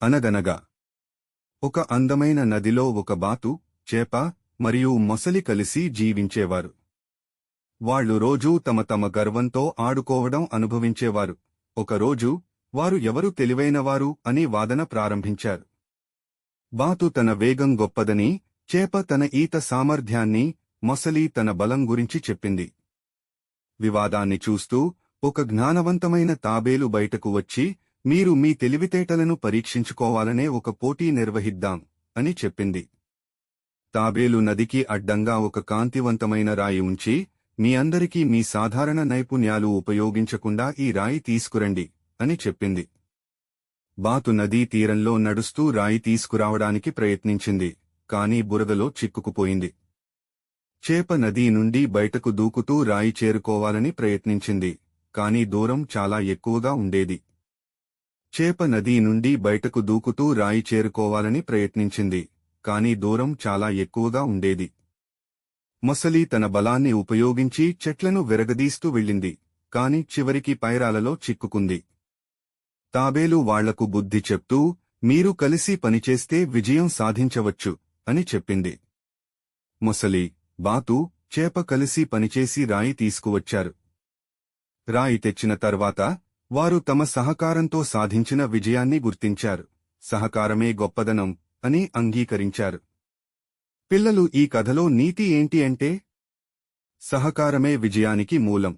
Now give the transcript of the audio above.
అనగనగా ఒక అందమైన నదిలో ఒక బాతు, చేప మరియు మొసలి కలిసి జీవించేవారు. వాళ్ళు రోజూ తమ తమ గర్వంతో ఆడుకోవడం అనుభవించేవారు. ఒకరోజు వారు ఎవరు తెలివైనవారు అని వాదన ప్రారంభించారు. బాతు తన వేగం గొప్పదని, చేప తన ఈత సామర్థ్యాన్ని, మొసలి తన బలం గురించి చెప్పింది. వివాదాన్ని చూస్తూ ఒక జ్ఞానవంతమైన తాబేలు బయటకు వచ్చి, మీరు మీ తెలివితేటలను పరీక్షించుకోవాలనే ఒక పోటీ నిర్వహిద్దాం అని చెప్పింది. తాబేలు నదికి అడ్డంగా ఒక కాంతివంతమైన రాయి ఉంచి, మీ అందరికీ మీ సాధారణ నైపుణ్యాలు ఉపయోగించకుండా ఈ రాయి తీసుకురండి అని చెప్పింది. బాతు నదీ తీరంలో నడుస్తూ రాయి తీసుకురావడానికి ప్రయత్నించింది, కాని బురదలో చిక్కుకుపోయింది. చేప నదీ నుండి బయటకు దూకుతూ రాయి చేరుకోవాలని ప్రయత్నించింది, కాని దూరం చాలా ఎక్కువగా ఉండేది. చేప నదీ నుండి బయటకు దూకుతూ రాయి చేరుకోవాలని ప్రయత్నించింది, కాని దూరం చాలా ఎక్కువగా ఉండేది. మొసలి తన బలాన్ని ఉపయోగించి చెట్లను విరగదీస్తూ వెళ్ళింది, కాని చివరికి పైరాలలో చిక్కుకుంది. తాబేలు వాళ్లకు బుద్ధి చెప్తూ, మీరు కలిసి పనిచేస్తే విజయం సాధించవచ్చు అని చెప్పింది. మొసలి, బాతు, చేప కలిసి పనిచేసి రాయి తీసుకువచ్చారు. రాయి తెచ్చిన తర్వాత వారు తమ సహకారంతో సాధించిన విజయాన్ని గుర్తించారు. సహకారమే గొప్పదనం అని అంగీకరించారు. పిల్లలు, ఈ కథలో నీతి ఏంటి అంటే, సహకారమే విజయానికి మూలం.